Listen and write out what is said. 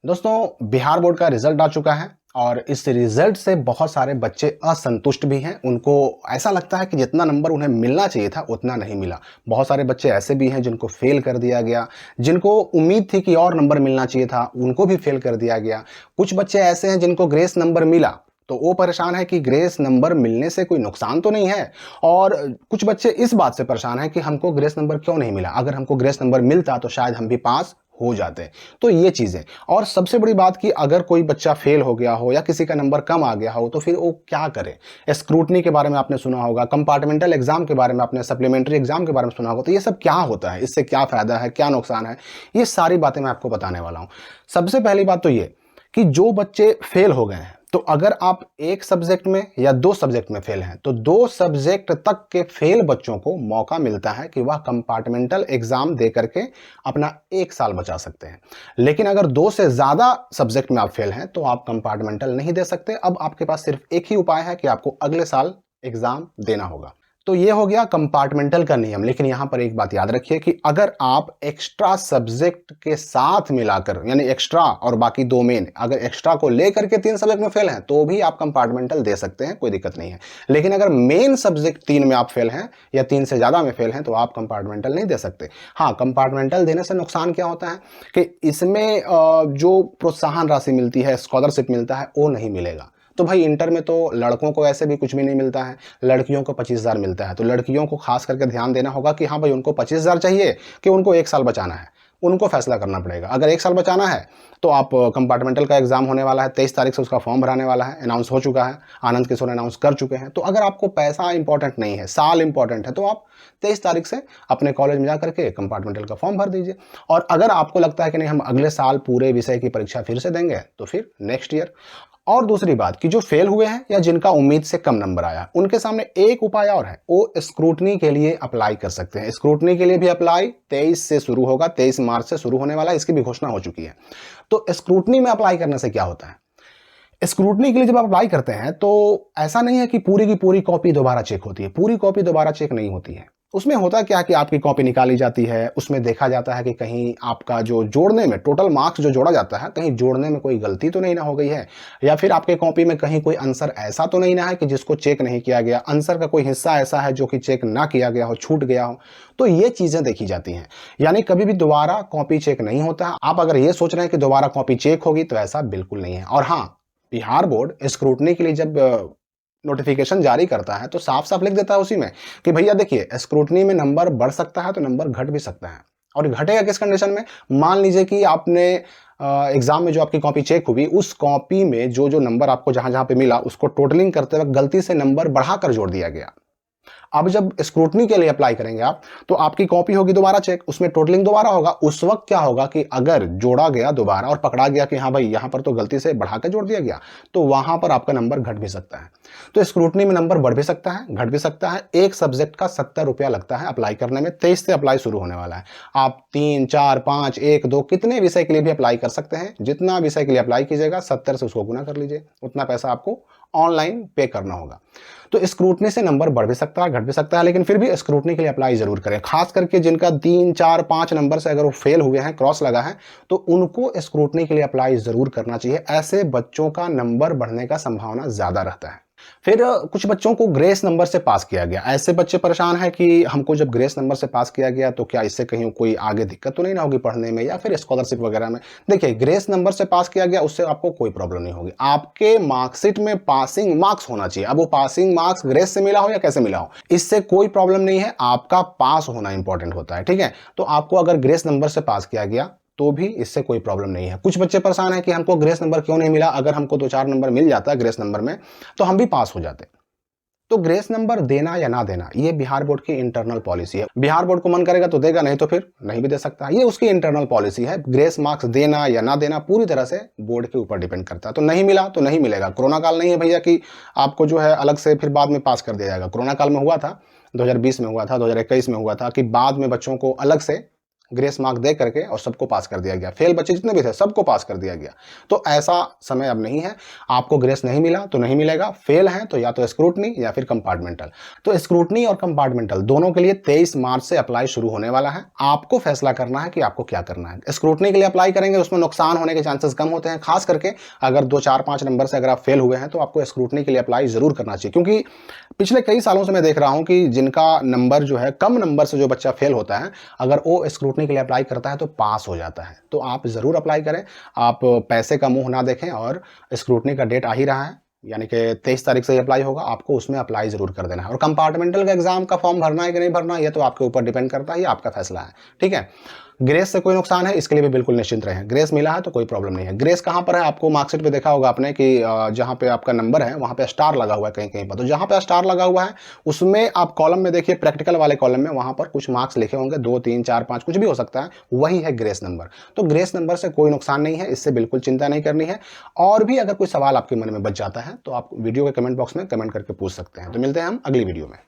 दोस्तों, बिहार बोर्ड का रिजल्ट आ चुका है और इस रिजल्ट से बहुत सारे बच्चे असंतुष्ट भी हैं। उनको ऐसा लगता है कि जितना नंबर उन्हें मिलना चाहिए था उतना नहीं मिला। बहुत सारे बच्चे ऐसे भी हैं जिनको फेल कर दिया गया, जिनको उम्मीद थी कि और नंबर मिलना चाहिए था, उनको भी फेल कर दिया गया। कुछ बच्चे ऐसे हैं जिनको ग्रेस नंबर मिला, तो वो परेशान है कि ग्रेस नंबर मिलने से कोई नुकसान तो नहीं है। और कुछ बच्चे इस बात से परेशान हैं कि हमको ग्रेस नंबर क्यों नहीं मिला, अगर हमको ग्रेस नंबर मिलता तो शायद हम भी पास हो जाते। तो ये चीजें, और सबसे बड़ी बात कि अगर कोई बच्चा फेल हो गया हो या किसी का नंबर कम आ गया हो तो फिर वो क्या करे। स्क्रूटनी के बारे में आपने सुना होगा, कंपार्टमेंटल एग्जाम के बारे में आपने, सप्लीमेंट्री एग्जाम के बारे में सुना होगा। तो ये सब क्या होता है, इससे क्या फायदा है, क्या नुकसान है, ये सारी बातें मैं आपको बताने वाला हूं। सबसे पहली बात तो ये कि जो बच्चे फेल हो गए हैं, तो अगर आप एक सब्जेक्ट में या दो सब्जेक्ट में फेल हैं तो दो सब्जेक्ट तक के फेल बच्चों को मौका मिलता है कि वह कंपार्टमेंटल एग्जाम दे करके अपना एक साल बचा सकते हैं। लेकिन अगर दो से ज्यादा सब्जेक्ट में आप फेल हैं तो आप कंपार्टमेंटल नहीं दे सकते। अब आपके पास सिर्फ एक ही उपाय है कि आपको अगले साल एग्जाम देना होगा। तो ये हो गया कंपार्टमेंटल का नियम। लेकिन यहां पर एक बात याद रखिए कि अगर आप एक्स्ट्रा सब्जेक्ट के साथ मिलाकर, यानी एक्स्ट्रा और बाकी दो मेन, अगर एक्स्ट्रा को लेकर के तीन सब्जेक्ट में फेल हैं तो भी आप कंपार्टमेंटल दे सकते हैं, कोई दिक्कत नहीं है। लेकिन अगर मेन सब्जेक्ट तीन में आप फेल हैं या तीन से ज्यादा में फेल हैं तो आप कंपार्टमेंटल नहीं दे सकते। हाँ, कंपार्टमेंटल देने से नुकसान क्या होता है कि इसमें जो प्रोत्साहन राशि मिलती है, स्कॉलरशिप मिलता है, वो नहीं मिलेगा। तो भाई इंटर में तो लड़कों को ऐसे भी कुछ भी नहीं मिलता है, लड़कियों को 25,000 मिलता है। तो लड़कियों को खास करके ध्यान देना होगा कि हाँ भाई, उनको 25,000 चाहिए कि उनको एक साल बचाना है, उनको फैसला करना पड़ेगा। अगर एक साल बचाना है तो आप, कंपार्टमेंटल का एग्जाम होने वाला है 23 तारीख से, उसका फॉर्म भराने वाला है, अनाउंस हो चुका है, आनंद किशोर अनाउंस कर चुके हैं। तो अगर आपको पैसा इंपॉर्टेंट नहीं है, साल इंपॉर्टेंट है, तो आप 23 तारीख से अपने कॉलेज में जाकर के कंपार्टमेंटल का फॉर्म भर दीजिए। और अगर आपको लगता है कि नहीं, हम अगले साल पूरे विषय की परीक्षा फिर से देंगे, तो फिर नेक्स्ट ईयर। और दूसरी बात कि जो फेल हुए हैं या जिनका उम्मीद से कम नंबर आया, उनके सामने एक उपाय और है, वो स्क्रूटनी के लिए अप्लाई कर सकते हैं। स्क्रूटनी के लिए भी अप्लाई 23 से शुरू होगा, 23 मार्च से शुरू होने वाला है, इसकी भी घोषणा हो चुकी है। तो स्क्रूटनी में अप्लाई करने से क्या होता है, स्क्रूटनी के लिए जब आप अप्लाई करते हैं तो ऐसा नहीं है कि पूरी की पूरी कॉपी दोबारा चेक होती है। पूरी कॉपी दोबारा चेक नहीं होती है। उसमें होता क्या कि आपकी कॉपी निकाली जाती है, उसमें देखा जाता है कि कहीं आपका जो जोड़ने में, टोटल मार्क्स जो जोड़ा जाता है, कहीं जोड़ने में कोई गलती तो नहीं ना हो गई है, या फिर आपके कॉपी में कहीं कोई आंसर ऐसा तो नहीं ना है कि जिसको चेक नहीं किया गया, आंसर का कोई हिस्सा ऐसा है जो कि चेक ना किया गया हो, छूट गया हो। तो ये चीजें देखी जाती हैं। यानी कभी भी दोबारा कॉपी चेक नहीं होता है। आप अगर ये सोच रहे हैं कि दोबारा कॉपी चेक होगी, तो ऐसा बिल्कुल नहीं है। और हाँ, बिहार बोर्ड स्क्रूटनी के लिए जब नोटिफिकेशन जारी करता है तो साफ साफ लिख देता है उसी में कि भैया देखिए, स्क्रूटनी में नंबर बढ़ सकता है तो नंबर घट भी सकता है। और घटेगा किस कंडीशन में, मान लीजिए कि आपने एग्जाम में जो आपकी कॉपी चेक हुई, उस कॉपी में जो जो नंबर आपको जहां जहां पे मिला, उसको टोटलिंग करते वक्त गलती से नंबर बढ़ाकर जोड़ दिया गया। अब जब स्क्रूटनी के लिए अप्लाई करेंगे आप, तो आपकी कॉपी होगी दोबारा चेक, उसमें टोटलिंग दोबारा होगा। उस वक्त क्या होगा कि अगर जोड़ा गया दोबारा और पकड़ा गया कि हाँ भाई, यहां पर तो गलती से बढ़ाकर जोड़ दिया गया, तो वहां पर आपका नंबर घट भी सकता है। तो स्क्रूटनी में नंबर बढ़ भी सकता है, घट भी सकता है। एक सब्जेक्ट का 70 रुपया लगता है अप्लाई करने में। 23 से अप्लाई शुरू होने वाला है। आप 3, 4, 5, 1, 2 कितने विषय के लिए भी अप्लाई कर सकते हैं। जितना विषय के लिए अप्लाई कीजिएगा, 70 से उसको गुना कर लीजिए, उतना पैसा आपको ऑनलाइन पे करना होगा। तो स्क्रूटनी से नंबर बढ़ भी सकता है, घट भी सकता है, लेकिन फिर भी स्क्रूटनी के लिए अप्लाई जरूर करें। खास करके जिनका 3, 4, 5 नंबर से अगर वो फेल हुए हैं, क्रॉस लगा है, तो उनको स्क्रूटनी के लिए अप्लाई जरूर करना चाहिए। ऐसे बच्चों का नंबर बढ़ने का संभावना ज्यादा रहता है। फिर कुछ बच्चों को ग्रेस नंबर से पास किया गया। ऐसे बच्चे परेशान हैं कि हमको जब ग्रेस नंबर से पास किया गया तो क्या इससे कहीं कोई आगे दिक्कत तो नहीं ना होगी पढ़ने में या फिर स्कॉलरशिप वगैरह में। देखिए, ग्रेस नंबर से पास किया गया, उससे आपको कोई प्रॉब्लम नहीं होगी। आपके मार्कशीट में पासिंग मार्क्स होना चाहिए। अब वो पासिंग मार्क्स ग्रेस से मिला हो या कैसे मिला हो, इससे कोई प्रॉब्लम नहीं है। आपका पास होना इंपॉर्टेंट होता है, ठीक है। तो आपको अगर ग्रेस नंबर से पास किया गया तो भी इससे कोई प्रॉब्लम नहीं है। कुछ बच्चे परेशान हैं कि हमको ग्रेस नंबर क्यों नहीं मिला, अगर हमको 2-4 नंबर मिल जाता ग्रेस नंबर में तो हम भी पास हो जाते। तो ग्रेस नंबर देना या ना देना, ये बिहार बोर्ड की इंटरनल पॉलिसी है। बिहार बोर्ड को मन करेगा तो देगा, नहीं तो फिर नहीं भी दे सकता। ये उसकी इंटरनल पॉलिसी है। ग्रेस मार्क्स देना या ना देना पूरी तरह से बोर्ड के ऊपर डिपेंड करता है। तो नहीं मिला तो नहीं मिलेगा। कोरोना काल नहीं है भैया कि आपको जो है अलग से फिर बाद में पास कर दिया जाएगा। कोरोना काल में हुआ था, 2020 में हुआ था, 2021 में हुआ था कि बाद में बच्चों को अलग से ग्रेस मार्क दे करके और सबको पास कर दिया गया, फेल बच्चे जितने भी थे सबको पास कर दिया गया। तो ऐसा समय अब नहीं है। आपको ग्रेस नहीं मिला तो नहीं मिलेगा, फेल है तो या तो स्क्रूटनी या फिर कंपार्टमेंटल। तो स्क्रूटनी और कंपार्टमेंटल दोनों के लिए 23 मार्च से अप्लाई शुरू होने वाला है। आपको फैसला करना है कि आपको क्या करना है। स्क्रूटनी के लिए अप्लाई करेंगे उसमें नुकसान होने के चांसेस कम होते हैं, खास करके अगर 2, 4, 5 नंबर से अगर आप फेल हुए हैं तो आपको स्क्रूटनी के लिए अप्लाई जरूर करना चाहिए, क्योंकि पिछले कई सालों से मैं देख रहा हूं कि जिनका नंबर जो है, कम नंबर से जो बच्चा फेल होता है, अगर वो स्क्रूटनी के लिए अप्लाई करता है तो पास हो जाता है। तो आप जरूर अप्लाई करें, आप पैसे का मुंह ना देखें। और स्क्रूटनी का डेट आ ही रहा है, यानी कि 23 तारीख से ही अप्लाई होगा, आपको उसमें अप्लाई जरूर कर देना है। और कंपार्टमेंटल का एग्जाम का फॉर्म भरना है कि नहीं भरना, ये तो आपके ऊपर डिपेंड करता है, ये आपका फैसला है, ठीक है। ग्रेस से कोई नुकसान है इसके लिए भी बिल्कुल निश्चिंत रहें, ग्रेस मिला है तो कोई प्रॉब्लम नहीं है। ग्रेस कहाँ पर है, आपको मार्कशीट पे देखा होगा आपने कि जहाँ पे आपका नंबर है वहाँ पे स्टार लगा हुआ है कहीं कहीं पर। तो जहाँ पे स्टार लगा हुआ है उसमें आप कॉलम में देखिए, प्रैक्टिकल वाले कॉलम में वहाँ पर कुछ मार्क्स लिखे होंगे, 2, 3, 4, 5 कुछ भी हो सकता है, वही है ग्रेस नंबर। तो ग्रेस नंबर से कोई नुकसान नहीं है, इससे बिल्कुल चिंता नहीं करनी है। और भी अगर कोई सवाल आपके मन में बच जाता है तो आप वीडियो के कमेंट बॉक्स में कमेंट करके पूछ सकते हैं। तो मिलते हैं हम अगली वीडियो में।